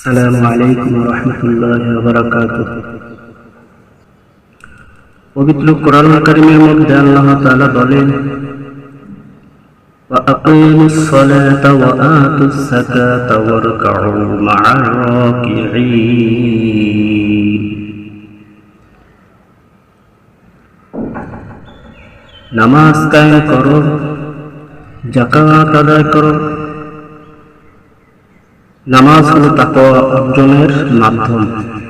আসসালামু আলাইকুম ওয়া রাহমাতুল্লাহি ওয়া বারাকাতুহু। পবিত্র কোরআনুল কারীমের মধ্যে আল্লাহ তাআলা বলেন, ওয়া আকিমুস সালাতা ওয়া আতুস যাকাতা ওয়ারকাউ মা'আর রাকিঈন। নামাজ কায়েম করো, যাকাত আদায় করো। নামাজ হলো তাকওয়া অর্জনের মাধ্যম।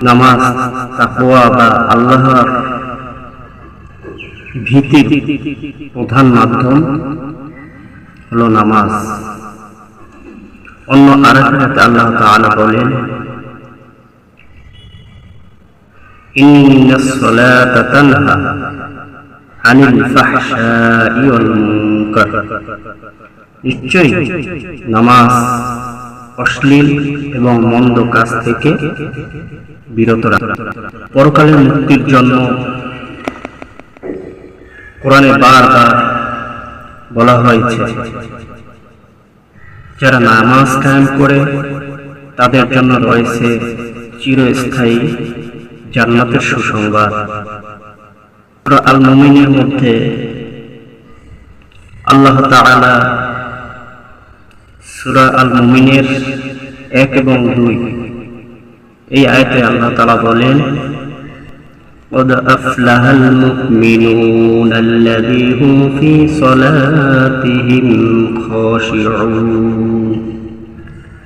নামাজ তাকওয়া বা আল্লাহর ভীতির প্রধান মাধ্যম হলো নামাজ। অন্য আয়াতে আল্লাহ তাআলা বলেন, ইন্নাস সালাতা তানহা আনিল ফাহশাই ওয়াল মুনকার। নিশ্চয়ই নামাজ অশ্লীল এবং মন্দ কাজ থেকে বিরত রাখে। পরকালের মুক্তির জন্য কোরআনে বারবার বলা হয়েছে, যারা নামাজ কায়েম করে তাদের জন্য রয়েছে চিরস্থায়ী জান্নাতের সুসংবাদ। সূরা আল মুমিনের মধ্যে আল্লাহ তাআলা সূরা আল মুমিনের 1 এবং 2 এই আয়াতে আল্লাহ তাআলা বলেন, قد أفلح المؤمنون الذين هم في صلاتهم خاشعون।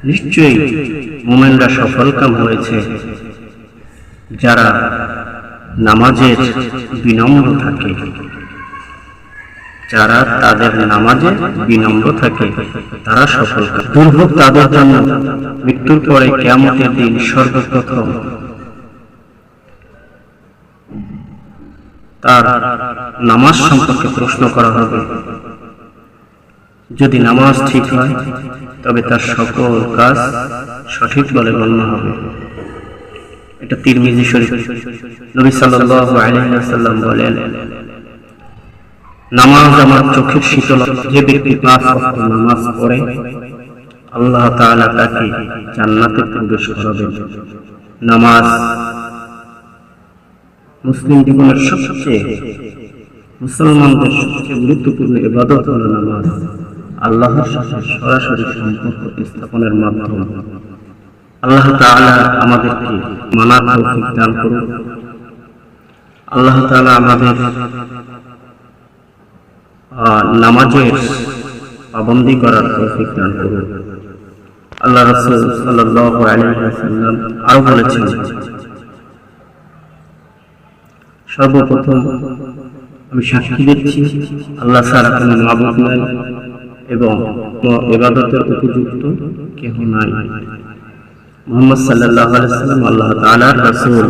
নিশ্চয়ই মুমিনরা সফলকাম হয়েছে যারা নামাজে বিনম্র থাকে। যারা তাদের নামাজে বিনম্র থাকে তারা সফলকাম। দুর্ভোগ তাদের জন্য মৃত্যুর পরে কিয়ামতের দিন সর্বপ্রথম তার নামাজ সম্পর্কে প্রশ্ন করা হবে। যদি নামাজ ঠিক হয় তবে তার সকল কাজ সঠিক বলে গণ্য হবে। এটা তিরমিজি শরীফ। নবী সাল্লাল্লাহু আলাইহি ওয়াসাল্লাম বলেন, নামাজ আমার চোখের শীতলতা। যে ব্যক্তি 5 ওয়াক্ত নামাজ পড়ে আল্লাহ তাআলা তাকে জান্নাতে প্রবেশ করাবেন। নামাজ মুসলিম জীবনের মুসলমানদের সবচেয়ে গুরুত্বপূর্ণ ইবাদত হলো নামাজ। আল্লাহর সাথে সরাসরি সম্পর্ক স্থাপনের মাধ্যম। আল্লাহ তাআলা আমাদেরকে মানার তৌফিক দান করুন। আল্লাহ তাআলা আমাদের নামাজের পাবন্দি করার তৌফিক দান করুন। আল্লাহ রাসূল সাল্লাল্লাহু আলাইহি ওয়াসাল্লাম আরো বলেছেন, সর্বপ্রথম আমি সাক্ষী দিচ্ছি আল্লাহ ছাড়া কোনো মাবুদ নাই এবং ইবাদতের উপযুক্ত কেহ নাই। মুহাম্মদ সাল্লাল্লাহু আলাইহি ওয়াসাল্লাম আল্লাহ তাআলার রাসূল।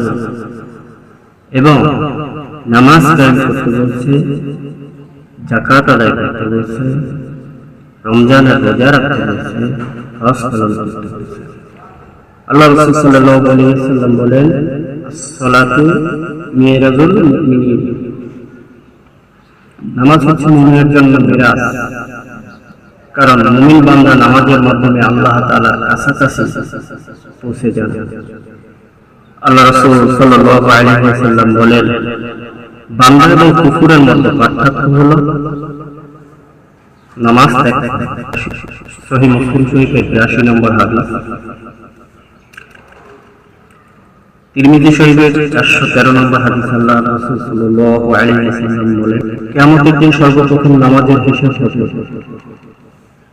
এবং নামাজ কায়েম করতে বলছে, যাকাত আদায় করতে বলছে, রমজানের রোজা রাখতে বলছে, হজ পালন করতে বলছে। আল্লাহ রাসূল সাল্লাল্লাহু আলাইহি ওয়াসাল্লাম বলেন, as-সালাতু মিরাজুল মুমিনিন। নামাজ হচ্ছে মুমিনের জন্য মিরাজ। কারণ মুমিন বান্দা নামাজের মাধ্যমে আল্লাহ তাআলার কাছাকাছি পৌঁছে যান। আল্লাহ রাসূল সাল্লাল্লাহু আলাইহি ওয়াসাল্লাম বলেন, বান্দা এবং কুফরের মধ্যে পার্থক্য হলো নামাজ ত্যাগ করা। সহিহ মুসলিম শরীফের 82 নম্বর হাদিস। তিরমিজি শরীফের 413 নম্বর হাদিস। আল্লাহ রাসূল সাল্লাল্লাহু আলাইহি ওয়াসাল্লাম বলেন, কিয়ামতের দিন সর্বপ্রথম নামাজের হিসাব হবে।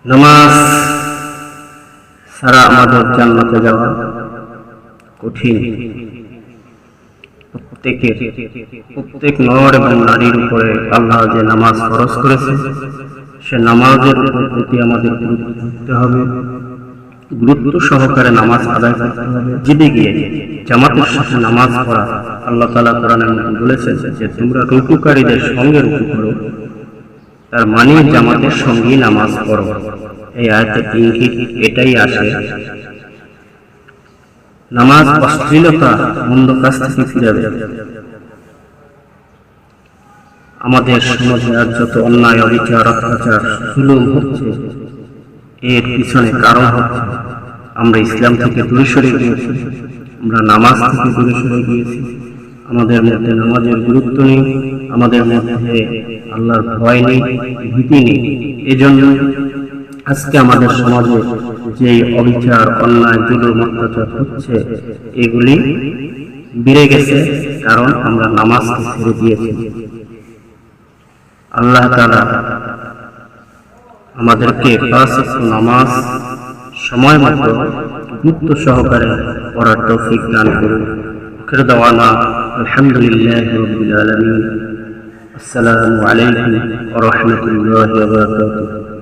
নামাজ ছাড়া আমাদের জান্নাতে যাওয়া কঠিন। প্রত্যেক নর এবং নারীর উপরে আল্লাহ যে নামাজ ফরজ করেছে, সে নামাজের প্রতি আমাদের গুরুত্ব দিতে হবে। গুরুত্ব সহকারে নামাজ আদায় করতে হবে। জিদে গিয়ে জামাতের সাথে নামাজ পড়া। আল্লাহ তাআলা কোরআনের মধ্যে বলেছেন যে তোমরা রুকুকারীদের সঙ্গে রুকু করো, তার মানে জামাতের সঙ্গে নামাজ পড়ো। এই আয়াতে ইঙ্গিত এটাই আসে। নামাজ অশ্লীলতা মন্দ কাজ থেকে ফিরাবে। আমাদের সমাজে আজ যত অন্যায়, অবিচার, অত্যাচার, জুলুম হচ্ছে, এর পিছনে কারণ হচ্ছে আমরা ইসলাম থেকে দূরে সরে গিয়েছি, আমরা নামাজ থেকে দূরে সরে গিয়েছি, আমাদের মধ্যে নামাজের গুরুত্ব নেই, আমাদের মধ্যে আল্লাহর ভয় নেই, ভীতি নেই। এজন্য আজকে আমাদের সমাজে যে অবিচার, অন্যায়, জুলুম, অত্যাচার হচ্ছে, এগুলি বেড়ে গেছে, কারণ আমরা নামাজকে ছেড়ে দিয়েছি। আল্লাহ তাআলা আমাদেরকে পাঁচ ওয়াক্ত নামাজ সময় মতো গুরুত্ব সহকারে পড়ার তৌফিক দান করুন। আখির দাওয়ানা আলহামদুলিল্লাহি রাব্বিল আলামিন। আসসালামু আলাইকুম ওয়া রাহমাতুল্লাহি ওয়া বারাকাতুহু।